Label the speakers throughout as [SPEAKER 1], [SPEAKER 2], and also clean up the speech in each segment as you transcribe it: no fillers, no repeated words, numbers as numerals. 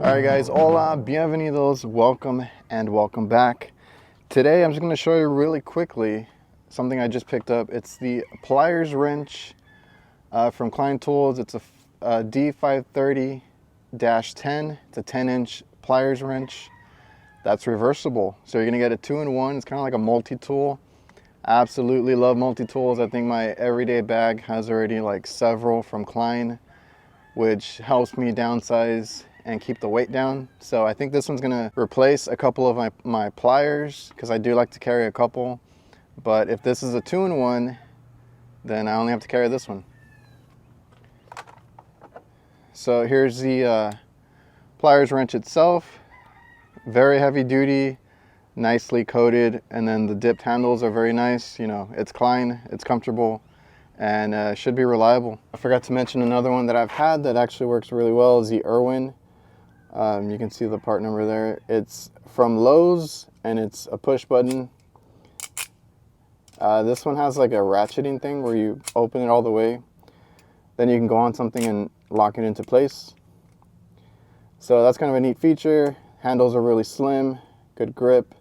[SPEAKER 1] Alright guys, hola, bienvenidos, welcome and welcome back. Today I'm just going to show you really quickly something I just picked up. It's the pliers wrench from Klein Tools. It's a D530-10. It's a 10-inch pliers wrench that's reversible. So you're going to get a 2-in-1. It's kind of like a multi-tool. I absolutely love multi-tools. I think my everyday bag has already like several from Klein, which helps me downsize and keep the weight down. So I think this one's gonna replace a couple of my pliers, because I do like to carry a couple. But if this is a 2-in-1, then I only have to carry this one. So here's the pliers wrench itself. Very heavy duty, nicely coated, and then the dipped handles are very nice. You know, it's Klein, it's comfortable, and should be reliable. I forgot to mention another one that I've had that actually works really well is the Irwin. You can see the part number there. It's from Lowe's and it's a push button. This one has like a ratcheting thing where you open it all the way, then you can go on something and lock it into place. So that's kind of a neat feature. Handles are really slim, good grip.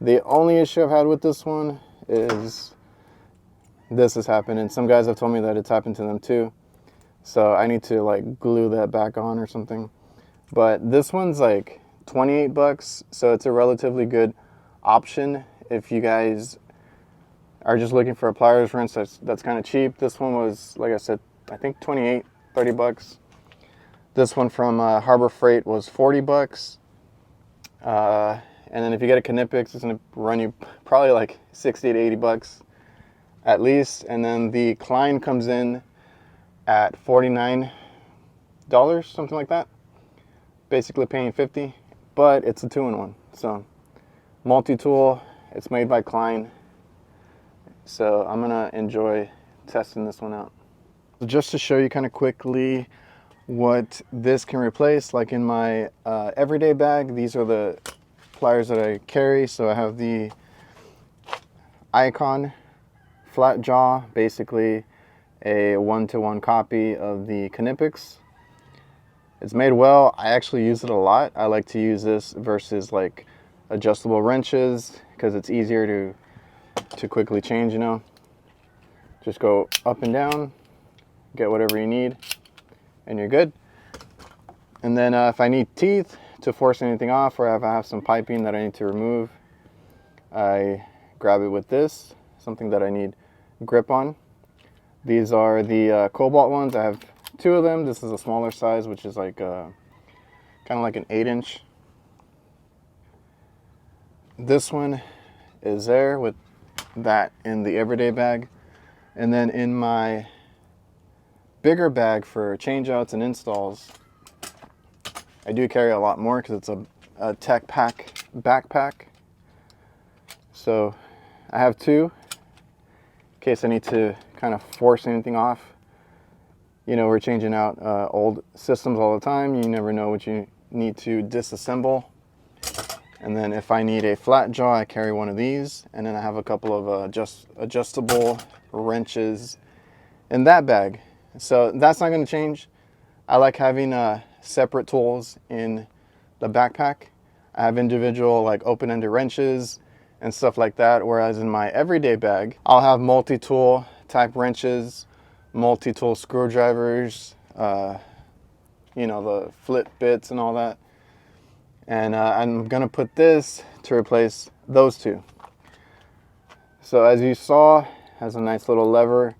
[SPEAKER 1] The only issue I've had with this one is this has happened, and some guys have told me that it's happened to them too. So I need to like glue that back on or something. But this one's like 28 bucks, so it's a relatively good option if you guys are just looking for a pliers wrench that's kind of cheap. This one was, like I said, I think 28, 30 bucks. This one from Harbor Freight was 40 bucks. And then if you get a Knipex, it's gonna run you probably like 60 to 80 bucks at least. And then the Klein comes in at $49, something like that. Basically paying 50, but it's a 2-in-1. So multi-tool, it's made by Klein. So I'm gonna enjoy testing this one out. Just to show you kind of quickly what this can replace, like in my everyday bag, these are the pliers that I carry. So I have the Icon flat jaw, basically a 1-to-1 copy of the Knipex. It's made well. I actually use it a lot. I like to use this versus like adjustable wrenches because it's easier to quickly change, you know. Just go up and down, get whatever you need, and you're good. And then if I need teeth to force anything off, or if I have some piping that I need to remove, I grab it with this, something that I need grip on. These are the Cobalt ones. I have 2 of them. This is a smaller size, which is like kind of like an 8-inch. This one is there with that in the everyday bag. And then in my bigger bag for changeouts and installs, I do carry a lot more because it's a tech pack backpack. So I have 2 in case I need to kind of force anything off. You know, we're changing out old systems all the time. You never know what you need to disassemble. And then if I need a flat jaw, I carry one of these. And then I have a couple of adjustable wrenches in that bag. So that's not going to change. I like having separate tools in the backpack. I have individual like open-ended wrenches and stuff like that. Whereas in my everyday bag, I'll have multi-tool type wrenches, multi-tool screwdrivers, you know, the flip bits and all that. And I'm gonna put this to replace those 2. So as you saw, has a nice little lever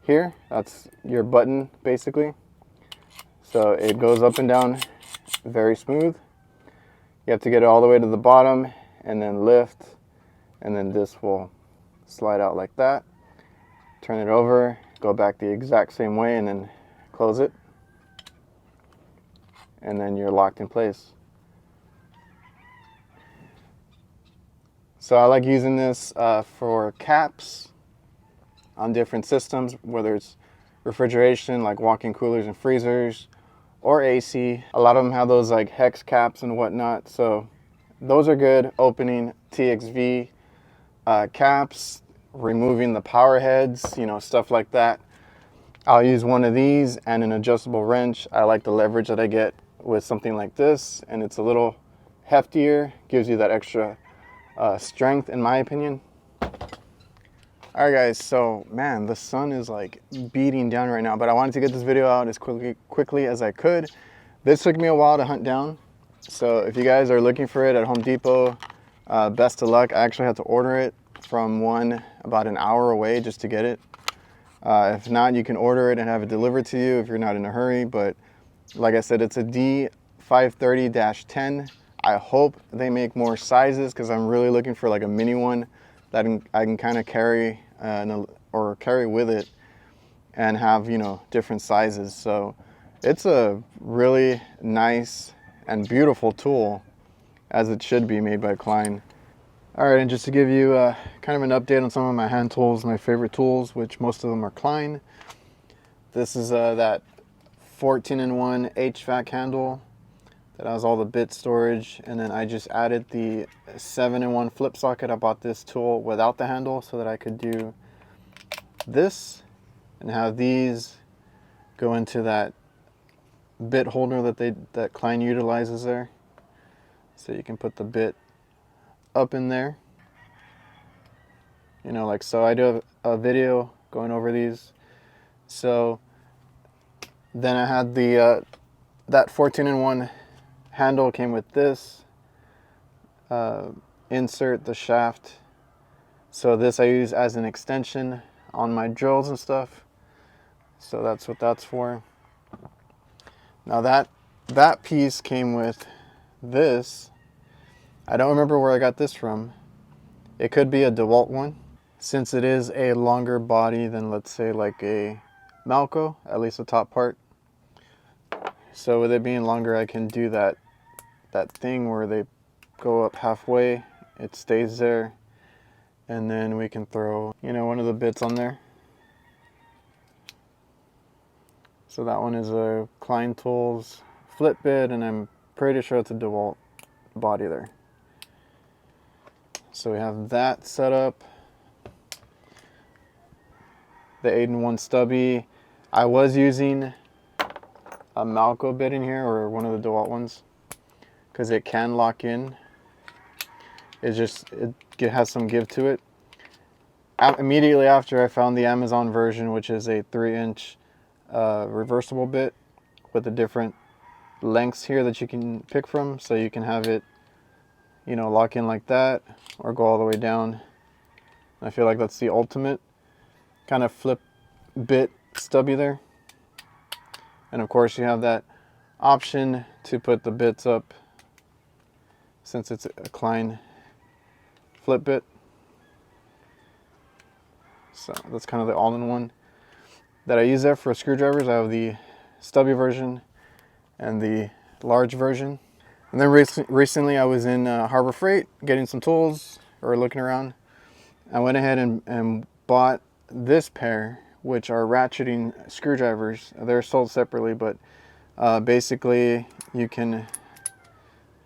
[SPEAKER 1] here. That's your button basically. So it goes up and down very smooth. You have to get it all the way to the bottom and then lift, and then this will slide out like that. Turn it over, go back the exact same way, and then close it, and then you're locked in place. So I like using this for caps on different systems, whether it's refrigeration like walk-in coolers and freezers, or AC. A lot of them have those like hex caps and whatnot, so those are good. Opening TXV caps, removing the power heads, you know, stuff like that. I'll use one of these and an adjustable wrench. I like the leverage that I get with something like this, and it's a little heftier, gives you that extra strength, in my opinion. All right, guys, so man, the sun is like beating down right now, but I wanted to get this video out as quickly as I could. This took me a while to hunt down, so if you guys are looking for it at Home Depot, best of luck. I actually had to order it from one about an hour away just to get it. If not, you can order it and have it delivered to you if you're not in a hurry. But like I said, it's a D530-10. I hope they make more sizes, because I'm really looking for like a mini one that I can kind of carry or carry with it and have, you know, different sizes. So it's a really nice and beautiful tool, as it should be, made by Klein. All right, and just to give you kind of an update on some of my hand tools, my favorite tools, which most of them are Klein. This is that 14-in-1 HVAC handle that has all the bit storage, and then I just added the 7-in-1 flip socket. I bought this tool without the handle so that I could do this and have these go into that bit holder that Klein utilizes there. So you can put the bit up in there, you know, like so. I do a video going over these. So then I had the that 14-in-1 handle came with this insert, the shaft. So this I use as an extension on my drills and stuff. So that's what that's for. Now that piece came with this. I don't remember where I got this from. It could be a DeWalt one, since it is a longer body than, let's say, like a Malco, at least the top part. So with it being longer, I can do that thing where they go up halfway, it stays there, and then we can throw, you know, one of the bits on there. So that one is a Klein Tools flip bit, and I'm pretty sure it's a DeWalt body there. So we have that set up. The 8-in-1 stubby. I was using a Malco bit in here, or one of the DeWalt ones, because it can lock in. It has some give to it. Immediately after, I found the Amazon version, which is a 3-inch reversible bit with the different lengths here that you can pick from, so you can have it, you know, lock in like that or go all the way down. I feel like that's the ultimate kind of flip bit stubby there. And of course you have that option to put the bits up, since it's a Klein flip bit. So that's kind of the all-in-one that I use there for screwdrivers. I have the stubby version and the large version. And then recently I was in Harbor Freight getting some tools, or looking around. I went ahead and bought this pair, which are ratcheting screwdrivers. They're sold separately, but basically you can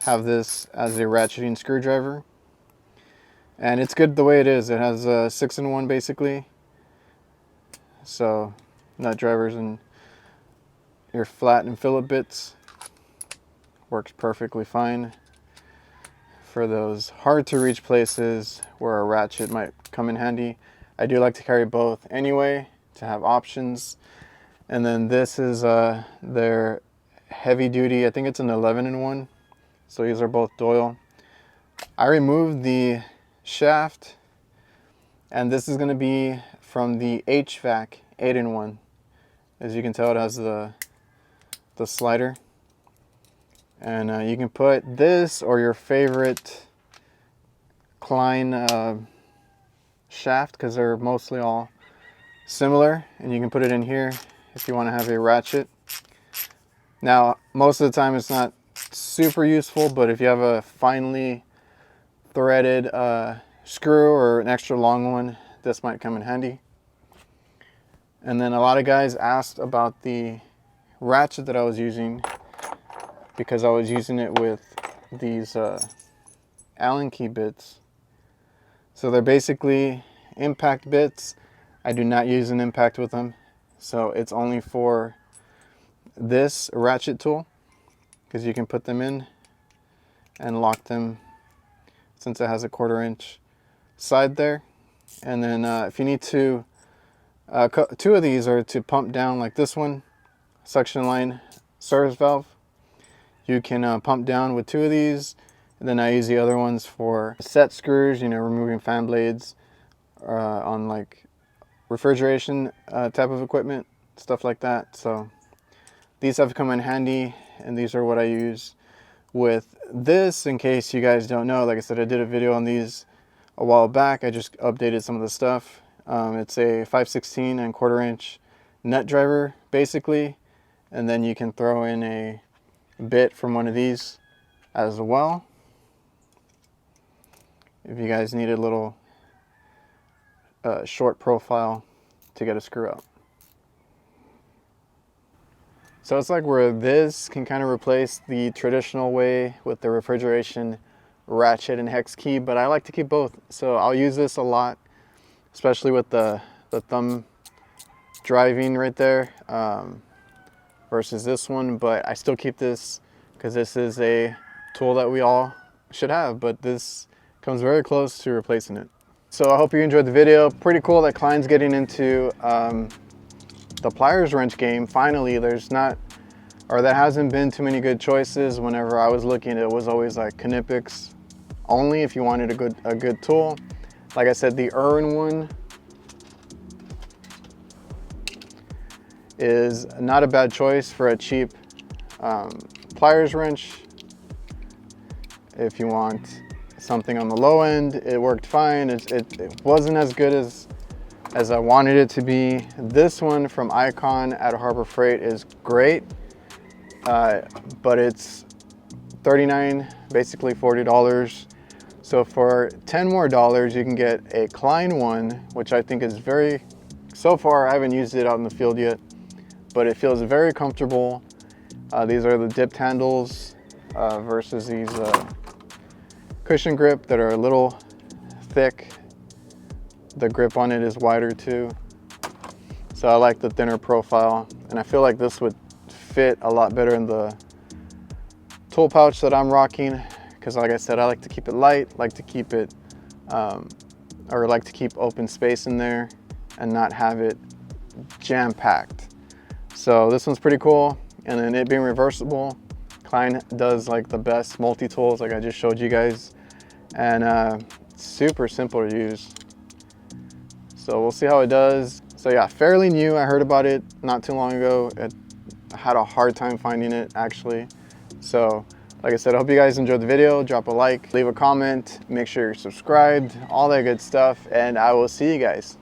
[SPEAKER 1] have this as a ratcheting screwdriver. And it's good the way it is. It has a 6-in-1 basically. So nut drivers and your flat and Phillip bits. Works perfectly fine for those hard to reach places where a ratchet might come in handy. I do like to carry both anyway, to have options. And then this is their heavy duty, I think it's an 11-in-1. So these are both Doyle. I removed the shaft, and this is going to be from the Hvacr 8-in-1. As you can tell, it has the slider. And you can put this or your favorite Klein shaft, because they're mostly all similar, and you can put it in here if you want to have a ratchet. Now, most of the time it's not super useful, but if you have a finely threaded screw or an extra long one, this might come in handy. And then a lot of guys asked about the ratchet that I was using, because I was using it with these Allen key bits. So they're basically impact bits. I do not use an impact with them, so it's only for this ratchet tool. because you can put them in and lock them since it has a 1/4 inch side there. And then if you need to, 2 of these are to pump down, like this one, suction line service valve. You can pump down with 2 of these, and then I use the other ones for set screws, you know, removing fan blades on like refrigeration type of equipment, stuff like that. So these have come in handy, and these are what I use with this. In case you guys don't know, like I said, I did a video on these a while back. I just updated some of the stuff. It's a 5/16 and 1/4 inch nut driver basically, and then you can throw in a bit from one of these as well if you guys need a little short profile to get a screw out. So it's like where this can kind of replace the traditional way with the refrigeration ratchet and hex key, but I like to keep both. So I'll use this a lot, especially with the thumb driving right there versus this one, but I still keep this because this is a tool that we all should have, but this comes very close to replacing it. So I hope you enjoyed the video. Pretty cool that Klein's getting into the pliers wrench game. Finally, there hasn't been too many good choices. Whenever I was looking, it was always like Knipex only if you wanted a good tool. Like I said, the Irwin one is not a bad choice for a cheap pliers wrench. If you want something on the low end, it worked fine. It wasn't as good as I wanted it to be. This one from Icon at Harbor Freight is great, but it's $39, basically $40. So for $10 more, you can get a Klein one, which I think is so far I haven't used it out in the field yet, but it feels very comfortable. These are the dipped handles versus these cushion grip that are a little thick. The grip on it is wider too. So I like the thinner profile, and I feel like this would fit a lot better in the tool pouch that I'm rocking, because like I said, I like to keep it light, like to keep it like to keep open space in there and not have it jam-packed. So this one's pretty cool, and then it being reversible, Klein does like the best multi-tools like I just showed you guys, and super simple to use. So we'll see how it does. So yeah, fairly new. I heard about it not too long ago. I had a hard time finding it actually. So like I said, I hope you guys enjoyed the video. Drop a like, leave a comment, make sure you're subscribed, all that good stuff, and I will see you guys.